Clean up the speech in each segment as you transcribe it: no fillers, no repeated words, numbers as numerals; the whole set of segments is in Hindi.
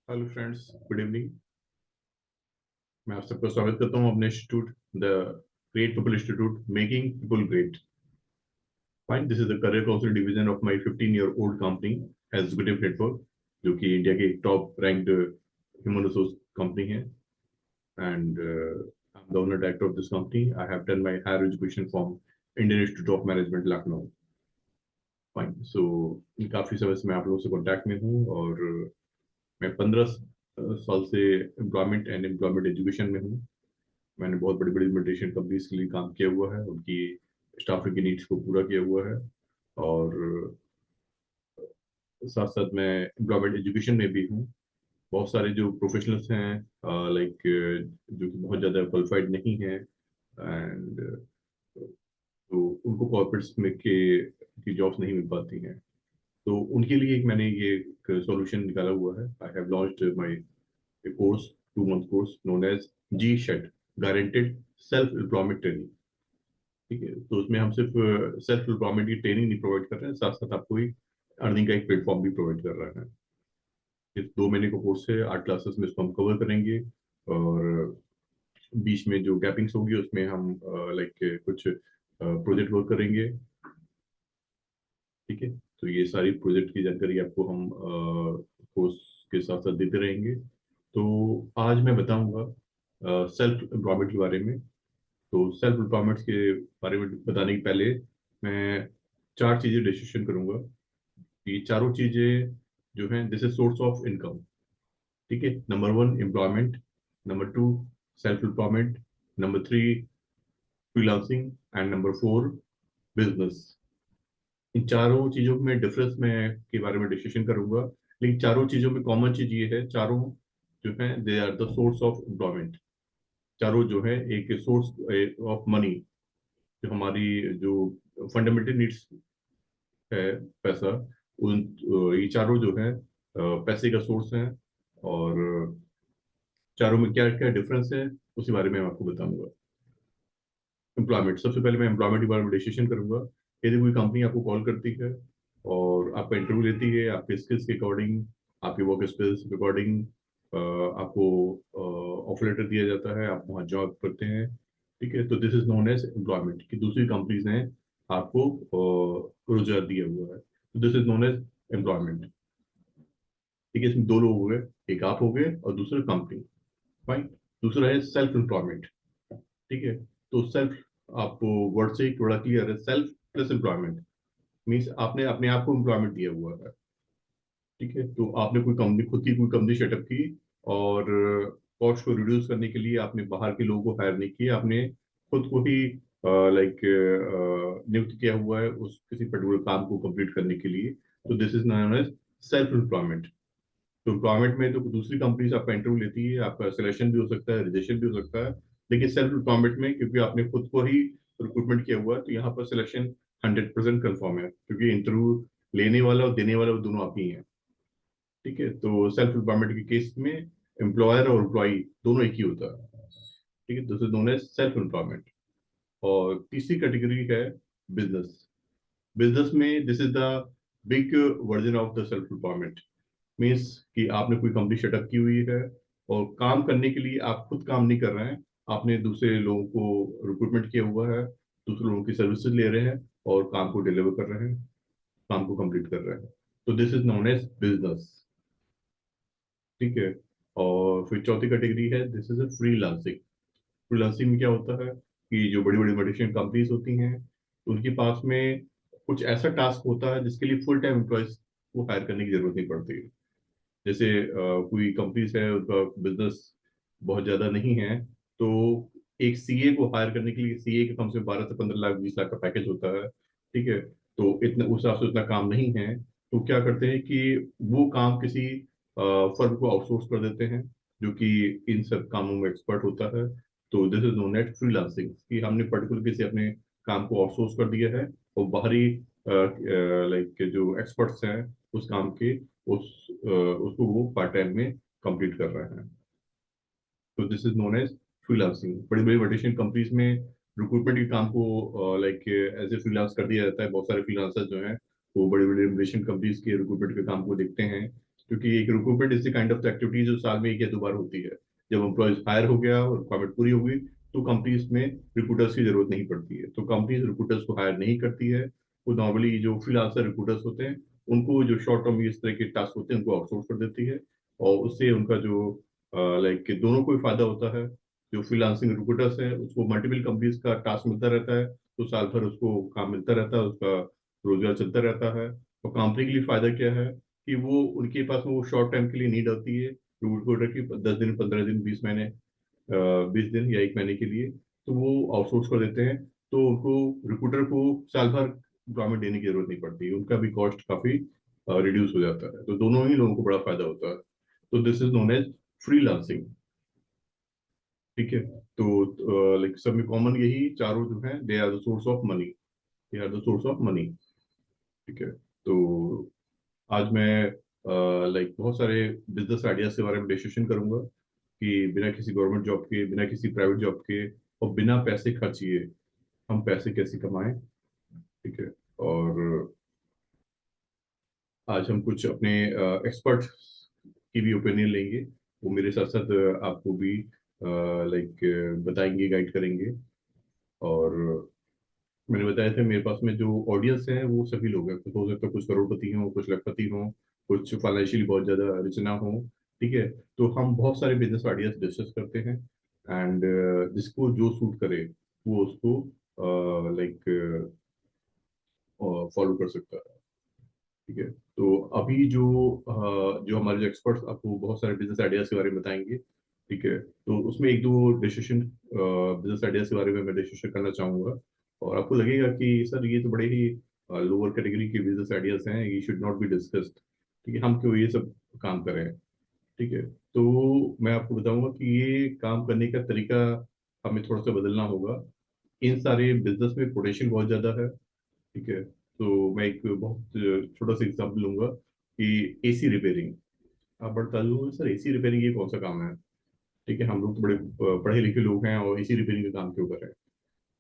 Hello friends, good evening. मैं आप सबका स्वागत करता हूँ अपने institute the great people institute making people great. Fine, this is the career council division of my 15 year old company executive network, जो कि इंडिया की top ranked human resource company है। And I am the owner director of this company. I have done my higher education from Indian Institute of Management Lucknow. Fine, so काफी समय से मैं आप लोगों से कॉन्टैक्ट में हूँ और मैं 15 साल से एम्प्लॉयमेंट एंड एम्प्लॉयमेंट एजुकेशन में हूँ। मैंने बहुत बड़ी बड़ी मेडिटेशन कंपनीज के लिए काम किया हुआ है, उनकी स्टाफिंग की नीड्स को पूरा किया हुआ है। और साथ साथ मैं एम्प्लॉयमेंट एजुकेशन में भी हूँ। बहुत सारे जो प्रोफेशनल्स हैं, लाइक, जो कि बहुत ज़्यादा क्वालिफाइड नहीं है, एंड तो उनको कॉर्पोरेट्स में के की जॉब्स नहीं मिल पाती हैं। तो उनके लिए मैंने ये एक सॉल्यूशन निकाला हुआ है। I have launched my course, 2 month course known as जी शेट, गारंटेड सेल्फ एम्प्लॉयमेंट ट्रेनिंग। ठीक है, तो उसमें हम सिर्फ सेल्फ एम्प्लॉयमेंट की ट्रेनिंग नहीं प्रोवाइड कर रहे हैं, साथ साथ आपको एक अर्निंग का एक प्लेटफॉर्म भी प्रोवाइड कर रहा है। ये 2 महीने का कोर्स है, 8 क्लासेस में इसको हम कवर करेंगे। और बीच में जो गैपिंग्स होगी उसमें हम लाइक कुछ प्रोजेक्ट वर्क करेंगे। ठीक है, तो ये सारी प्रोजेक्ट की जानकारी आपको हम कोर्स के साथ साथ देते रहेंगे। तो आज मैं बताऊंगा सेल्फ एम्प्लॉयमेंट के बारे में। तो सेल्फ एम्प्लॉयमेंट के बारे में बताने के पहले मैं 4 चीजें डिस्कशन करूंगा। ये चारों चीजें जो हैं, this is source of income. ठीक है, number 1 employment, number 2 self employment, number 3 freelancing, and number 4 business. इन चारों चीजों में डिफरेंस में के बारे में डिस्कशन करूंगा। लेकिन चारों चीजों में कॉमन चीज ये है, चारों जो है they are the source of employment. चारों जो है एक सोर्स ऑफ मनी, जो हमारी जो फंडामेंटल नीड्स है, पैसा, उन ये चारों जो है पैसे का सोर्स है। और चारों में क्या क्या डिफरेंस है उसी बारे में मैं आपको बताऊंगा। एम्प्लॉयमेंट, सबसे पहले मैं एम्प्लॉयमेंट के बारे में डिस्कशन करूंगा। यदि कोई कंपनी आपको कॉल करती है और आपका इंटरव्यू लेती है, आपके स्किल्स के अकॉर्डिंग, आपके वर्क स्किल्स के अकॉर्डिंग आपको ऑफर लेटर दिया जाता है, आप वहाँ जॉब करते हैं। ठीक है, तो this is known as employment, कि दूसरी कंपनीज ने आपको रोजगार दिया हुआ है, तो this is known as employment. ठीक है, इसमें 2 लोग हो गए, एक आप हो गए और दूसरा कंपनी। फाइन, दूसरा है सेल्फ एम्प्लॉयमेंट। ठीक है, तो सेल्फ, आपको वर्ड से ही थोड़ा क्लियर है, सेल्फ प्लस एम्प्लॉयमेंट मीन्स आपने अपने आप को एम्प्लॉयमेंट दिया हुआ है। ठीक है, तो आपने कोई कंपनी, खुद की कोई कंपनी सेटअप की, और कॉस्ट को रिड्यूस करने के लिए आपने बाहर के लोगों को हायर नहीं किया, आपने खुद को ही लाइक नियुक्त किया हुआ है उस किसी पर्टिकुलर काम को कंप्लीट करने के लिए। तो this is known as self employment. तो एम्प्लॉयमेंट में तो दूसरी कंपनी से आपका इंटरव्यू लेती है, आपका सिलेक्शन भी हो सकता है, रिजेक्शन भी हो सकता है। लेकिन सेल्फ एम्प्लॉयमेंट में, क्योंकि आपने खुद को ही रिक्रूटमेंट किया हुआ है, तो यहाँ पर सिलेक्शन 100% कन्फर्म है, क्योंकि इंटरव्यू लेने वाला और देने वाला वो दोनों आप ही हैं। ठीक है, तो सेल्फ एम्प्लॉयमेंट के केस में एम्प्लॉयर और एम्प्लॉय दोनों एक ही होता है। ठीक है, this is known as self employment. और तीसरी कैटेगरी है बिजनेस। बिजनेस में this is the big version of the self employment. Means कि आपने कोई कंपनी सेटअप की हुई है, और काम करने के लिए आप खुद काम नहीं कर रहे हैं, आपने दूसरे लोगों को रिक्रूटमेंट किया हुआ है, दूसरे लोगों की सर्विसेज ले रहे हैं और काम को डिलीवर कर रहे हैं, काम को कंप्लीट कर रहे हैं। तो this is known as business. ठीक है, और फिर चौथी कैटेगरी है, this is a freelancing. Freelancing में क्या होता है कि जो बड़ी बड़ी मल्टीनेशनल कंपनीज होती हैं, उनके पास में कुछ ऐसा टास्क होता है जिसके लिए फुल टाइम एम्प्लॉयज को हायर करने की जरूरत नहीं पड़ती। जैसे कोई कंपनीज है, उनका बिजनेस बहुत ज्यादा नहीं है, तो एक सीए को हायर करने के लिए, सीए का कम से कम 12 से 15 लाख, 20 लाख का पैकेज होता है। ठीक है, तो इतना उस हिसाब से उतना काम नहीं है, तो क्या करते हैं कि वो काम किसी फर्म को आउटसोर्स कर देते हैं, जो कि इन सब कामों में एक्सपर्ट होता है। तो this is known as freelancing, कि हमने पर्टिकुलर किसी अपने काम को आउटसोर्स कर दिया है, और बाहरी लाइक जो एक्सपर्ट्स हैं उस काम के, उसको वो पार्ट टाइम में कंप्लीट कर रहे हैं। तो this is known as freelancing. बड़ी बड़ी मल्टीनेशनल कंपनीज में रिक्रूटमेंट के काम को लाइक एज ए फ्रीलांस कर दिया जाता है। बहुत सारे फ्रीलांसर जो हैं वो बड़ी बड़ी मल्टीनेशनल कंपनीज के रिक्रूटमेंट के काम को देखते हैं, क्योंकि एक recruitment is the kind of activity जो साल में एक या दो बार होती है। जब एम्प्लॉयज हायर हो गया और रिक्वायरमेंट पूरी हो गई तो कंपनीज में रिक्रूटर्स की जरूरत नहीं पड़ती है, तो कंपनीज रिक्रूटर्स को हायर नहीं करती है। वो नॉर्मली जो फ्रीलांसर रिक्रूटर्स होते हैं उनको जो शॉर्ट टर्म इस तरह के टास्क होते हैं उनको आउटसोर्स कर देती है। और उससे उनका जो लाइक दोनों को ही फायदा होता है। जो फ्रीलांसिंग रिक्रूटर्स है उसको मल्टीपल कंपनीज का टास्क मिलता रहता है, तो साल भर उसको काम मिलता रहता है, उसका रोजगार चलता रहता है। और कंपनी के लिए फायदा क्या है कि वो उनके पास में वो शॉर्ट टाइम के लिए नीड आती है रिक्रूटर की, 10 दिन 15 दिन 20 महीने 20 दिन या एक महीने के लिए, तो वो आउटसोर्स कर देते हैं। तो उनको रिक्रूटर को साल भर एम्प्लॉयमेंट देने की जरूरत नहीं पड़ती, उनका भी कॉस्ट काफी रिड्यूस हो जाता है, तो दोनों ही लोगों को बड़ा फायदा होता है। तो this is known as freelancing. ठीक है। तो लाइक सब में कॉमन यही चारों जो हैं, they are the source of money, they are the source of money. ठीक है। तो आज मैं लाइक बहुत सारे बिजनेस आइडियाज के बारे में डिस्कशन करूंगा कि बिना किसी गवर्नमेंट जॉब के, बिना किसी प्राइवेट जॉब के और बिना पैसे खर्चिए हम पैसे कैसे कमाएं। ठीक है। और आज हम कुछ अपने एक्सपर्ट की भी ओपिनियन लेंगे, वो मेरे साथ साथ आपको भी लाइक बताएंगे, गाइड करेंगे। और मैंने बताया था मेरे पास में जो ऑडियंस है वो सभी लोग हैं, कुछ हो सकता है कुछ करोड़पति हों, कुछ लखपति हों, कुछ फाइनेंशियली बहुत ज्यादा रिच ना हो। ठीक है। तो हम बहुत सारे बिजनेस आइडियाज डिस्कस करते हैं एंड जिसको जो सूट करे वो उसको लाइक फॉलो कर सकता है। ठीक है। तो अभी जो हमारे जो एक्सपर्ट्स आपको बहुत सारे बिजनेस आइडियाज के बारे में बताएंगे। ठीक है। तो उसमें एक दो डिसीजन बिजनेस आइडियाज के बारे में मैं डिस्कशन करना चाहूंगा। और आपको लगेगा कि सर ये तो बड़े ही लोअर कैटेगरी के बिजनेस आइडियाज हैं, ये शुड नॉट बी डिस्कस्ड। ठीक है, हम क्यों ये सब काम करें। ठीक है। तो मैं आपको बताऊंगा कि ये काम करने का तरीका हमें थोड़ा सा बदलना होगा। इन सारे बिजनेस में पोटेंशियल बहुत ज्यादा है। ठीक है। तो मैं एक बहुत छोटा सा एग्जाम्पल लूंगा कि एसी रिपेयरिंग। आप बता दो सर, एसी रिपेयरिंग ये कौन सा काम है। ठीक है, हम लोग तो बड़े पढ़े लिखे लोग हैं और एसी रिपेयरिंग का काम क्यों कर रहे हैं।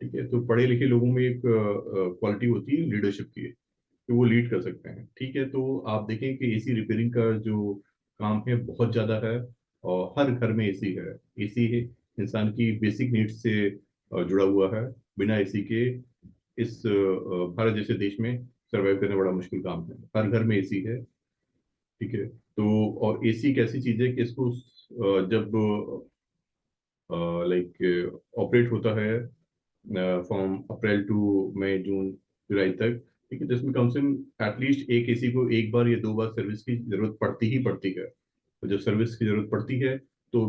ठीक है। तो पढ़े लिखे लोगों में एक क्वालिटी होती है लीडरशिप की, तो वो लीड कर सकते हैं। ठीक है। तो आप देखें कि एसी रिपेयरिंग का जो काम है बहुत ज्यादा है और हर घर में एसी है। एसी इंसान की बेसिक नीड्स से जुड़ा हुआ है। बिना एसी के इस भारत जैसे देश में सरवाइव करना बड़ा मुश्किल काम है। हर घर में एसी है। ठीक है। तो और एसी एक ऐसी चीज है कि इसको जब लाइक ऑपरेट होता है फ्रॉम अप्रैल टू मई जून जुलाई तक। ठीक है। तो इसमें कम से कम एटलीस्ट एक एसी को एक बार या दो बार सर्विस की जरूरत पड़ती ही पड़ती है। तो जब सर्विस की जरूरत पड़ती है तो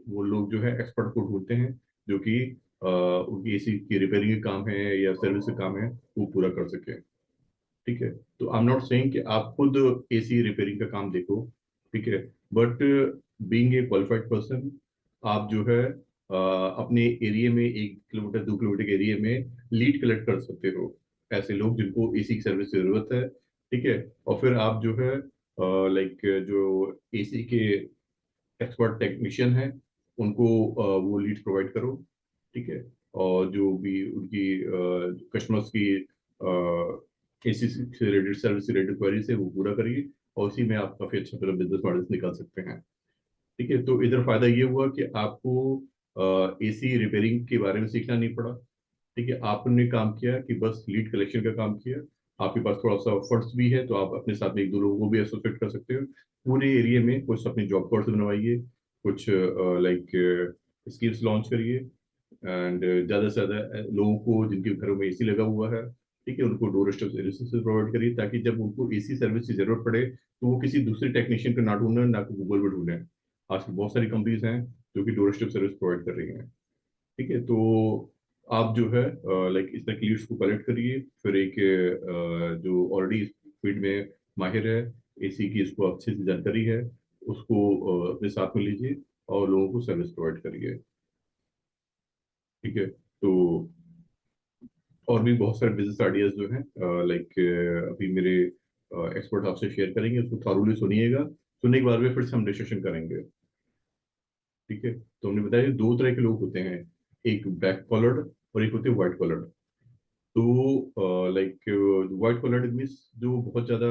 वो लोग जो है एक्सपर्ट को ढूंढते हैं जो कि उनकी एसी की रिपेयरिंग का काम है या सर्विस का काम है वो पूरा कर सके। ठीक है। तो आई एम नॉट सेइंग कि आप खुद एसी रिपेयरिंग का काम देखो। ठीक है। But being a qualified person, आप जो है अपने एरिया में 1 किलोमीटर 2 किलोमीटर के एरिया में लीड कलेक्ट कर सकते हो ऐसे लोग जिनको एसी की सर्विस की जरूरत है। ठीक है। और फिर आप जो है लाइक जो एसी के एक्सपर्ट टेक्नीशियन हैं उनको वो लीड प्रोवाइड करो। ठीक है। और जो भी उनकी कस्टमर्स की एसी से रिलेटेड सर्विस से रिलेटेड क्वेरीज है वो पूरा करिए और उसी में आप काफी अच्छा अपना बिजनेस मॉडल निकाल सकते हैं। ठीक है। तो इधर फायदा ये हुआ कि आपको एसी रिपेयरिंग के बारे में सीखना नहीं पड़ा। ठीक है। आपने काम किया कि बस लीड कलेक्शन का काम किया। आपके पास थोड़ा सा फंड्स भी है तो आप अपने साथ में एक दो लोगों को भी एसोसिएट कर सकते हो। पूरे एरिया में कुछ अपनी जॉब कार्ड्स बनवाइए, कुछ लाइक स्कीम्स लॉन्च करिए एंड ज़्यादा से ज़्यादा लोगों को जिनके घरों में एसी लगा हुआ है, ठीक है, उनको डोर स्टेप सर्विसेज प्रोवाइड करिए ताकि जब उनको एसी सर्विस की जरूरत पड़े तो वो किसी दूसरे टेक्नीशियन को ना ढूंढें, ना कि गूगल पे ढूंढें। आजकल बहुत सारी कंपनीज हैं जो कि डोर स्टेप सर्विस प्रोवाइड कर रही हैं। ठीक है। तो आप जो है लाइक इस तरह की लीड्स को कलेक्ट करिए, फिर एक जो ऑलरेडी फील्ड में माहिर है, एसी की इसको अच्छे से जानकारी है, उसको अपने साथ में लीजिए और लोगों को सर्विस प्रोवाइड करिए। ठीक है। तो और भी बहुत सारे बिजनेस आइडियाज जो हैं लाइक अभी मेरे एक्सपर्ट आपसे शेयर करेंगे, उसको थॉरोली सुनिएगा। सुनने के बाद में फिर से हम डिस्कशन करेंगे। ठीक है। तो हमने बताया दो तरह के लोग होते हैं, एक ब्लैक कॉलर्ड और एक होते हैं व्हाइट कॉलर्ड। तो लाइक व्हाइट कॉलर मीन्स जो बहुत ज्यादा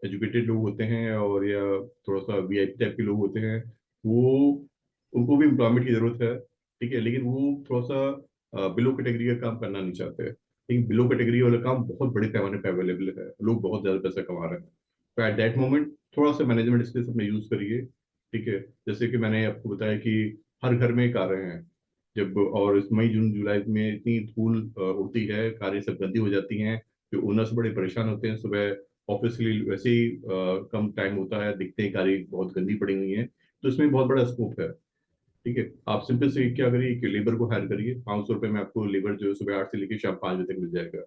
एजुकेटेड लोग होते हैं और या थोड़ा सा वीआईपी टाइप के लोग होते हैं, वो उनको भी एम्प्लॉयमेंट की जरूरत है, ठीक है, लेकिन वो थोड़ा सा बिलो कैटेगरी का काम करना नहीं चाहते, लेकिन बिलो कैटेगरी वाला काम बहुत बड़े पैमाने पर अवेलेबल है, लोग बहुत ज्यादा पैसा कमा रहे हैं। तो एट दैट मोमेंट थोड़ा सा मैनेजमेंट स्किल्स अपने यूज करिए, ठीक है। जैसे कि मैंने आपको बताया कि हर घर में कारें हैं, जब और इस मई जून जुलाई में इतनी धूल उड़ती है, कारें सब गंदी हो जाती हैं, जो ओनर्स बड़े परेशान होते हैं। सुबह ऑफिस के लिए वैसे ही कम टाइम होता है, दिखते हैं कारें बहुत गंदी पड़ी हुई हैं, तो इसमें बहुत बड़ा स्कोप है, ठीक है। आप सिंपल से क्या करिए कि लेबर को हायर करिए, 500 रुपये में आपको लेबर जो है सुबह 8 से लेकर शाम 5 बजे तक मिल जाएगा,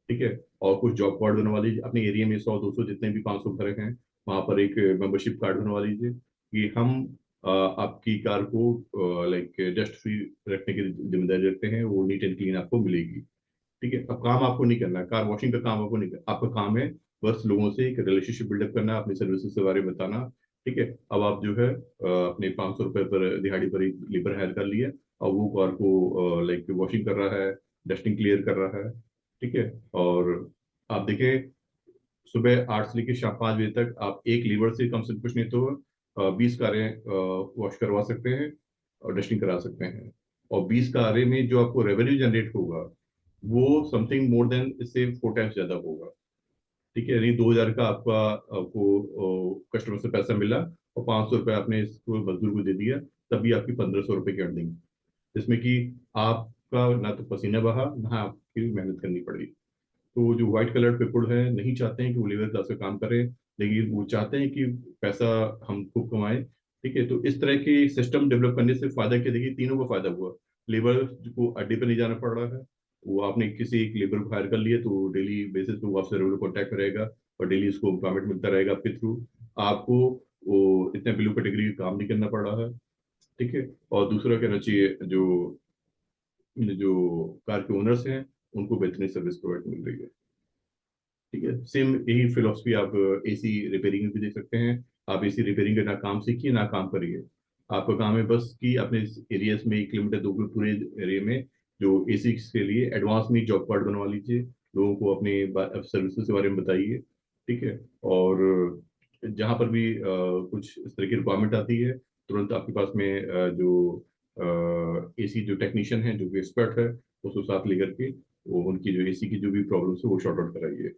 ठीक है। और कुछ जॉब कार्ड बनवा लीजिए अपने एरिया में, 100 200 जितने भी 500 घर हैं, वहां पर एक मेंबरशिप कार्ड बनवा लीजिए कि हम आपकी कार को लाइक डस्ट फ्री रखने की जिम्मेदारी रखते हैं, वो नीट एंड क्लीन आपको मिलेगी, ठीक है। अब काम आपको नहीं करना है, कार वॉशिंग का काम आपको नहीं करना, आपका काम है बस लोगों से एक रिलेशनशिप बिल्डअप करना, अपनी सर्विसेज के बारे में बताना, ठीक है। अब आप जो है अपने 500 रुपये पर दिहाड़ी पर एक लेबर हायर कर लिया, और वो कार को लाइक वॉशिंग कर रहा है, डस्टिंग क्लियर कर रहा है, ठीक है। और आप देखें, सुबह 8 से लेकर शाम 5 बजे तक आप एक लीवर से कुछ नहीं तो 20 कारें वॉश करवा सकते हैं और डस्टिंग करा सकते हैं, और 20 कारें में जो आपको रेवेन्यू जनरेट होगा वो समथिंग मोर देन इससे 4 टाइम्स ज्यादा होगा, ठीक है। यानी 2,000 का आपका आपको कस्टमर से पैसा मिला, और 500 रुपये आपने इसको मजदूर को दे दिया, तभी आपकी 1,500 रुपये की अर्निंग, जिसमें कि आपका ना तो पसीना बहा ना आपकी मेहनत करनी पड़ी। तो जो व्हाइट कलर पीपल है नहीं चाहते हैं कि वो लेबर क्लास का काम करें, लेकिन वो चाहते हैं कि पैसा हम खूब कमाएं, ठीक है। तो इस तरह के सिस्टम डेवलप करने से फायदा क्या, देखिए तीनों को फायदा हुआ। लेबर को अड्डे पर नहीं जाना पड़ रहा है, वो आपने किसी एक लेबर को हायर कर लिया तो डेली बेसिस पे वो आपसे रेगुलर कॉन्टैक्ट में रहेगा, और डेली उसको एम्प्लॉयमेंट मिलता रहेगा आपके थ्रू। आपको वो इतना बिलो कैटेगरी का काम नहीं करना पड़ रहा है, ठीक है। और दूसरा कहना चाहिए, जो जो कार के ओनर्स हैं उनको बेहतरीन सर्विस प्रोवाइड मिल रही है, ठीक है। सेम यही फिलोसफी आप एसी रिपेयरिंग में भी देख सकते हैं। आप एसी रिपेयरिंग का ना काम सीखिए ना काम करिए, आपका काम है बस कि अपने एरियाज में 1 किलोमीटर 2 किलोमीटर पूरे एरिया में जो एसी के लिए एडवांस में जॉब कार्ड बनवा लीजिए, लोगों को अपने सर्विसेज के बारे में बताइए, ठीक है। और जहाँ पर भी कुछ इस तरह की रिक्वायरमेंट आती है, तुरंत आपके पास में जो एसी जो टेक्नीशियन है जो कि एक्सपर्ट है, उसको साथ लेकर के वो उनकी जो एसी की जो भी प्रॉब्लम्स है वो शॉर्ट आउट कराइए,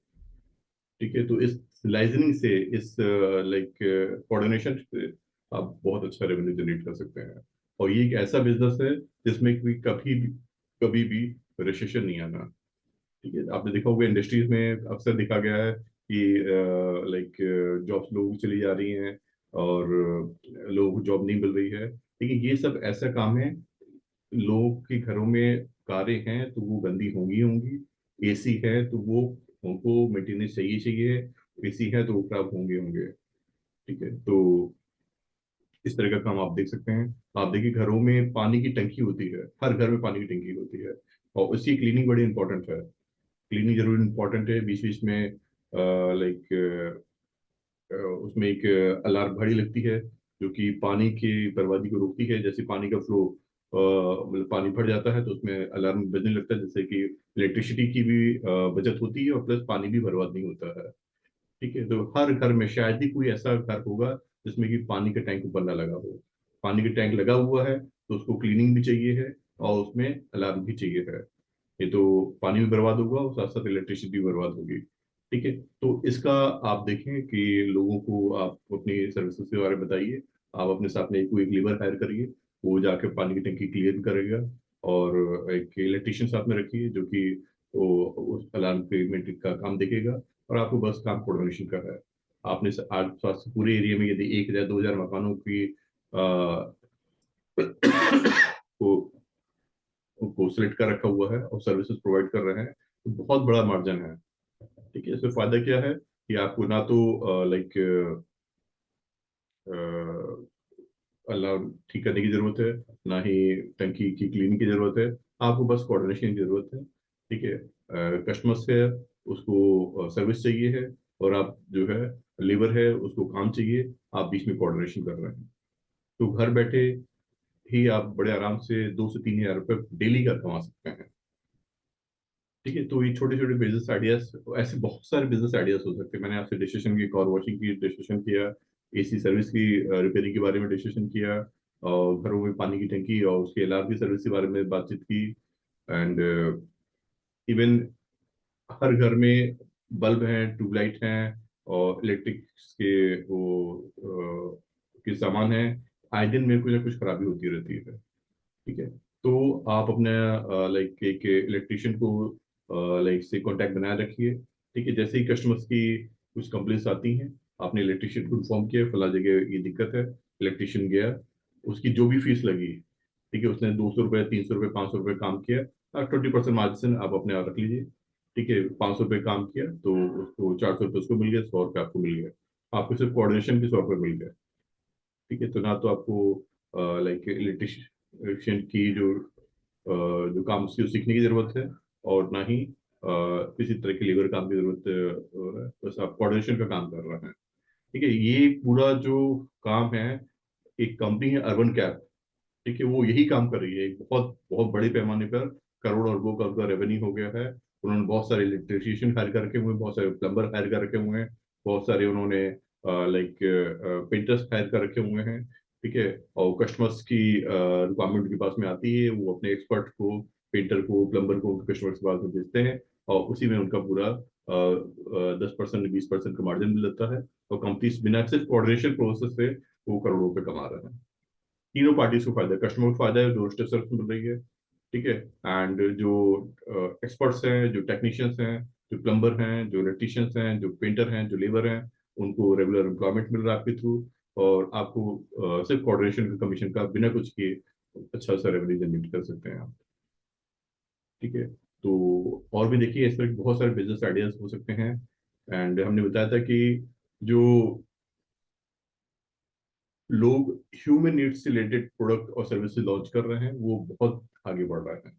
ठीक है। तो इस लाइजनिंग से, इस लाइक कोऑर्डिनेशन से आप बहुत अच्छा रेवेन्यू जनरेट कर सकते हैं, और ये एक ऐसा बिजनेस है जिसमें कभी भी रिसेशन नहीं आना, ठीक है। आपने देखा होगा इंडस्ट्रीज में अक्सर देखा गया है कि लाइक जॉब्स लोगों की चली जा रही हैं, और लोगों को जॉब नहीं मिल रही है, लेकिन ये सब ऐसा काम है, लोगों के घरों में कारें हैं तो वो गंदी होंगी होंगी, एसी है तो वो उनको मेंटेनेंस चाहिए चाहिए, एसी है तो वो खराब होंगे होंगे, ठीक है। तो इस तरह का काम आप देख सकते हैं। आप देखिए घरों में पानी की टंकी होती है, हर घर में पानी की टंकी होती है, और उसकी क्लीनिंग बड़ी इंपॉर्टेंट है, क्लीनिंग जरूर इंपॉर्टेंट है। बीच बीच में लाइक उसमें एक अलार्म घड़ी लगती है जो कि पानी की बर्बादी को रोकती है, जैसे पानी का फ्लो मतलब पानी भर जाता है तो उसमें अलार्म बजने लगता है, जिससे कि इलेक्ट्रिसिटी की भी बचत होती है और प्लस पानी भी बर्बाद नहीं होता है, ठीक है। तो हर घर में शायद ही कोई ऐसा घर होगा जिसमें कि पानी का टैंक ऊपर ना लगा हो, पानी का टैंक लगा हुआ है तो उसको क्लीनिंग भी चाहिए है और उसमें अलार्म भी चाहिए है, ये तो पानी भी बर्बाद होगा और साथ साथ इलेक्ट्रिसिटी भी बर्बाद होगी, ठीक है। तो इसका आप देखें कि लोगों को आप अपनी सर्विसेज के बारे में बताइए, आप अपने साथ में कोई एक लेबर हायर करिए, वो जाके पानी की टंकी क्लियर करेगा, और एक इलेक्ट्रिशियन साथ में रखिए जो कि वो उस अलार्म पेमेंट का काम देखेगा, और आपको बस काम कोऑर्डिनेशन का है। आपने आस पास पूरे एरिया में यदि 1,000 2,000 मकानों की को को सिलेक्ट कर रखा हुआ है और सर्विसेज प्रोवाइड कर रहे हैं, तो बहुत बड़ा मार्जिन है, ठीक है। इसमें फायदा क्या है कि आपको ना तो लाइक अलार्म ठीक करने की जरूरत है, ना ही टंकी की क्लीनिंग की जरूरत है, आपको बस कोऑर्डिनेशन की जरूरत है, ठीक है। कस्टमर से उसको सर्विस चाहिए है, और आप जो है लीवर है उसको काम चाहिए, आप बीच में कोऑर्डिनेशन कर रहे हैं, तो घर बैठे ही आप बड़े आराम से 2 से 3 हजार रुपये डेली का कमा सकते हैं। ठीक है, तो ये छोटे छोटे बिजनेस आइडियाज, ऐसे बहुत सारे बिजनेस आइडियाज हो सकते हैं। मैंने आपसे डिस्कशन की, कार वॉशिंग की डिस्कशन किया, एसी सर्विस की रिपेयरिंग के बारे में डिस्कशन किया, और घरों में पानी की टंकी और उसके अलार्म की सर्विस के बारे में बातचीत की। एंड इवन हर घर में बल्ब हैं, ट्यूबलाइट हैं, और इलेक्ट्रिक के वो के सामान हैं। आए दिन में कुछ ना कुछ खराबी होती रहती है। ठीक है, तो आप अपने लाइक एक इलेक्ट्रिशियन को लाइक से कांटेक्ट बनाए रखिए। ठीक है, जैसे ही कस्टमर्स की कुछ कंप्लेंट्स आती हैं, आपने इलेक्ट्रिशियन को इन्फॉर्म किया फला जगह ये दिक्कत है, इलेक्ट्रिशियन गया, उसकी जो भी फीस लगी, ठीक है, उसने 200 रुपये, 300 रुपये, 500 रुपये काम किया, 20% मार्जिन आप अपने आप रख लीजिए। ठीक है, 500 रुपये काम किया तो उसको 400 रुपये उसको मिल गया, 100 रुपये आपको मिल गया, आपको सिर्फ कोऑर्डिनेशन के 100 रुपये मिल गया। ठीक है, तो ना तो आपको लाइक इलेक्ट्रिशियन की जो काम उसकी सीखने की जरूरत है, और ना ही किसी तरह के लेबर काम की जरूरत है, बस आप कोऑर्डिनेशन का काम कर रहे हैं। ठीक है, ये पूरा जो काम है, एक कंपनी है अर्बन कैप, ठीक है, वो यही काम कर रही है। एक बहुत बहुत बड़े पैमाने पर करोड़ अरबों का उनका रेवेन्यू हो गया है। उन्होंने बहुत सारे इलेक्ट्रिशियन हायर कर रखे हुए हैं, बहुत सारे प्लम्बर हायर कर रखे हुए हैं, बहुत सारे उन्होंने लाइक पेंटर्स हायर कर रखे हुए हैं। ठीक है, और कस्टमर्स की रिक्वायरमेंट उनके पास में आती है, वो अपने एक्सपर्ट को, पेंटर को, प्लम्बर को कस्टमर्स के पास में भेजते हैं, और उसी में उनका पूरा 10%, 20% का मार्जिन मिल जाता है, और कंपनी बिना सिर्फ कोऑर्डिनेशन प्रोसेस से वो करोड़ों रुपए कमा रहे हैं। तीनों पार्टीज को फायदा है, कस्टमर को फायदा है, डोर स्टेप सर्विस मिल रही है। ठीक है, एंड जो एक्सपर्ट्स हैं, जो टेक्नीशियंस हैं, जो प्लम्बर हैं, जो इलेक्ट्रिशियंस हैं, जो पेंटर हैं, जो लेबर हैं, उनको रेगुलर एम्प्लॉयमेंट मिल रहा है आपके थ्रू, और आपको सिर्फ कोऑर्डिनेशन का, कमीशन का, बिना कुछ किए अच्छा सा रेवेन्यू जनरेट कर सकते हैं आप। ठीक है, तो और भी देखिए, इस तरह के बहुत सारे बिजनेस आइडियाज हो सकते हैं। एंड हमने बताया था कि जो लोग ह्यूमन नीड्स से रिलेटेड प्रोडक्ट और सर्विसेज लॉन्च कर रहे हैं, वो बहुत आगे बढ़ रहे हैं।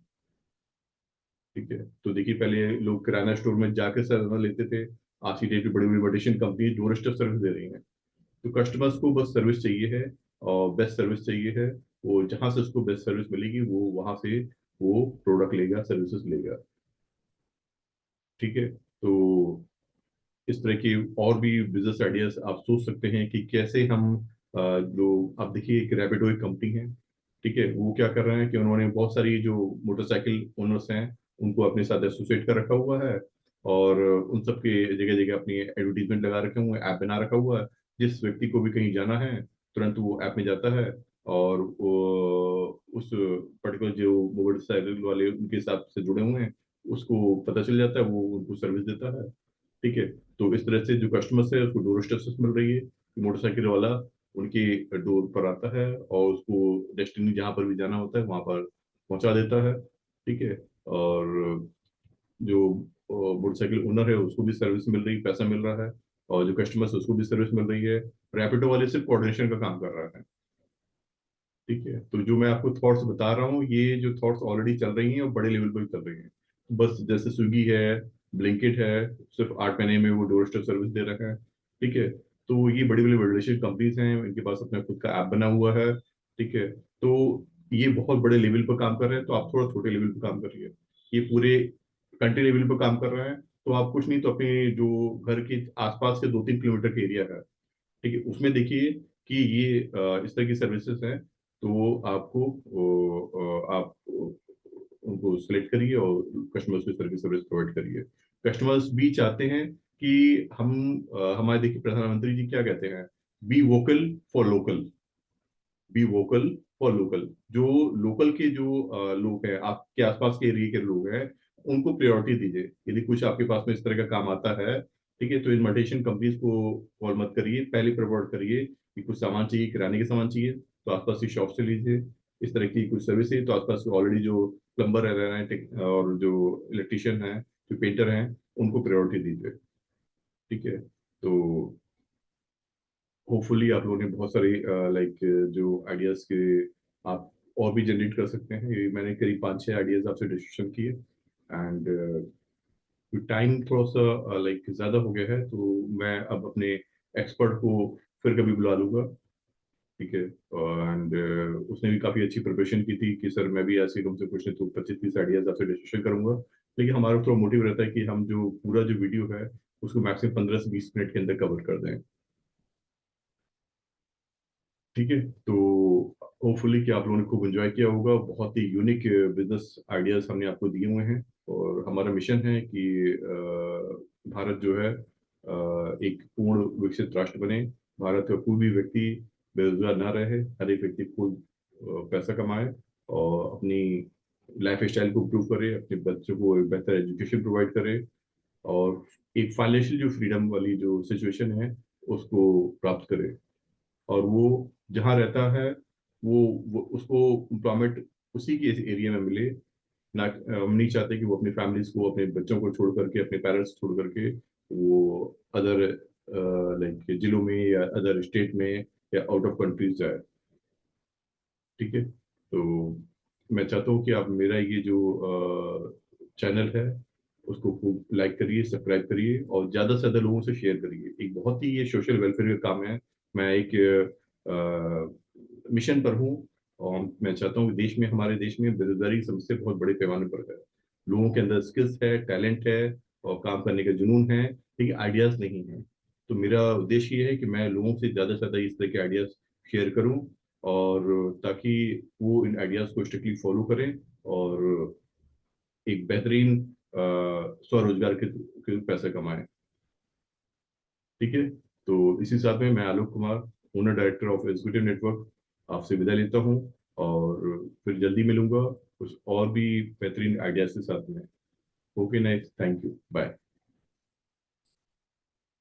ठीक है, तो देखिए, पहले लोग किराना स्टोर में जाकर सामान लेते थे, आज की डेट में बड़ी बड़ी medicine company door step service दे रही हैं। तो कस्टमर्स को बस सर्विस चाहिए है, और बेस्ट सर्विस चाहिए है। वो जहां से उसको बेस्ट सर्विस मिलेगी, वो वहां से वो प्रोडक्ट लेगा, सर्विसेज लेगा। ठीक है, तो इस तरह की और भी बिजनेस आइडियाज आप सोच सकते हैं कि कैसे हम जो आप देखिए, एक रैपिडो एक कंपनी है। ठीक है, वो क्या कर रहे हैं कि उन्होंने बहुत सारी जो मोटरसाइकिल ओनर्स हैं, उनको अपने साथ एसोसिएट कर रखा हुआ है, और उन सबके जगह जगह अपनी एडवर्टीजमेंट लगा रखे हुए हैं, ऐप बना रखा हुआ है। जिस व्यक्ति को भी कहीं जाना है, तुरंत वो ऐप में जाता है, और वो उस पर्टिकुलर जो मोटरसाइकिल वाले उनके हिसाब से जुड़े हुए हैं, उसको पता चल जाता है, वो उनको सर्विस देता है। ठीक है, तो इस तरह से जो कस्टमर्स है उसको डोर स्टेप मिल रही है कि मोटरसाइकिल वाला उनके डोर पर आता है, और उसको डेस्टिनी जहां पर भी जाना होता है वहां पर पहुंचा देता है। ठीक है, और जो मोटरसाइकिल ओनर है उसको भी सर्विस मिल रही है, पैसा मिल रहा है, और जो कस्टमर्स है उसको भी सर्विस मिल रही है। रैपिडो वाले सिर्फ कोऑर्डिनेशन का काम कर रहा है। ठीक है, तो जो मैं आपको थॉट्स बता रहा हूँ, ये जो थॉट्स ऑलरेडी चल रही हैं और बड़े लेवल पर भी चल रही हैं। बस जैसे स्विगी है, ब्लिंकिट है, सिर्फ 8 महीने में वो डोर स्टेप सर्विस दे रखा है। ठीक है, तो ये बड़ी बड़ी मल्टीनेशनल कंपनीज हैं, इनके पास अपना खुद का ऐप बना हुआ है। ठीक है, तो ये बहुत बड़े लेवल पर काम कर रहे हैं, तो आप थोड़ा छोटे लेवल पर काम करिए। ये पूरे कंट्री लेवल पर काम कर रहे हैं, तो आप कुछ नहीं तो अपने जो घर के आसपास के 2-3 किलोमीटर के एरिया है, ठीक है, उसमें देखिए कि ये इस तरह की सर्विसेज हैं, तो आपको आप उनको सिलेक्ट करिए और कस्टमर्स को इस तरह की सर्विस प्रोवाइड करिए। कस्टमर्स भी चाहते हैं कि हम हमारे देखिए प्रधानमंत्री जी क्या कहते हैं, be vocal for local, be vocal for local. जो लोकल के जो लोग हैं, आपके आसपास के एरिया के लोग हैं, उनको प्रायोरिटी दीजिए। यदि कुछ आपके पास में इस तरह का काम आता है, ठीक है, तो इन मल्टीनेशनल कंपनीज को कॉल मत करिए, पहले प्रमोट करिए कि कुछ सामान चाहिए, किराने के सामान चाहिए, तो आसपास की शॉप से लीजिए। इस तरह की कुछ सर्विस है तो आसपास ऑलरेडी जो प्लम्बर रह रहे हैं, और जो इलेक्ट्रिशियन है, जो पेंटर हैं, उनको प्रायोरिटी दीजिए। ठीक है, तो होपफुली आप लोगों ने बहुत सारे लाइक जो आइडियाज के आप और भी जनरेट कर सकते हैं। ये मैंने करीब 5-6 आइडियाज आपसे डिस्कशन किए। एंड टाइम थोड़ा सा लाइक ज्यादा हो गया है, तो मैं अब अपने एक्सपर्ट को फिर कभी बुला लूंगा। ठीक है, एंड उसने भी काफी अच्छी प्रिपरेशन की थी कि सर मैं भी ऐसे ही तुमसे पूछने तो 25-30 आइडियाज आपसे डिस्कशन करूंगा। लेकिन हमारा थोड़ा मोटिव रहता है कि हम जो पूरा जो वीडियो है उसको मैक्सिमम 15 से 20 मिनट के अंदर कवर कर दें। ठीक है। तो होपफुली कि आप लोगों ने खूब एंजॉय किया होगा। बहुत ही यूनिक बिजनेस आइडियाज हमने आपको दिए हुए हैं, और हमारा मिशन है कि भारत जो है एक पूर्ण विकसित राष्ट्र बने। भारत का कोई भी व्यक्ति बेरोजगार ना रहे, हर एक व्यक्ति खूब पैसा कमाए और अपनी लाइफ स्टाइल को इम्प्रूव करे, अपने बच्चों को एक बेहतर एजुकेशन प्रोवाइड करे, और एक फाइनेंशियल जो फ्रीडम वाली जो सिचुएशन है उसको प्राप्त करे। और वो जहाँ रहता है वो उसको एम्प्लॉयमेंट उसी के एरिया में मिले। ना हम नहीं चाहते कि वो अपनी फैमिलीज को, अपने बच्चों को छोड़ करके, अपने पेरेंट्स छोड़ करके वो अदर लाइक जिलों में या अदर स्टेट में या आउट ऑफ कंट्रीज जाए। ठीक है। तो मैं चाहता हूँ कि आप मेरा ये जो चैनल है उसको खूब लाइक करिए, सब्सक्राइब करिए, और ज़्यादा से ज़्यादा लोगों से शेयर करिए। एक बहुत ही ये सोशल वेलफेयर का काम है। मैं एक मिशन पर हूँ, और मैं चाहता हूँ कि देश में, हमारे देश में बेरोजगारी की समस्या बहुत बड़े पैमाने पर है। लोगों के अंदर स्किल्स है, टैलेंट है, और काम करने का जुनून है, लेकिन आइडियाज नहीं है। तो मेरा उद्देश्य ये है कि मैं लोगों से ज़्यादा इस तरह के आइडियाज शेयर करूं, और ताकि वो इन आइडियाज को स्ट्रिक्टली फॉलो करें, और एक बेहतरीन स्वरोजगार के पैसे कमाएं। ठीक है। तो इसी साथ में मैं Alok Kumar, owner director of executive network, आपसे विदा लेता हूं, और फिर जल्दी मिलूंगा कुछ और भी बेहतरीन आइडियाज के साथ में। Okay, nice, thank you, bye.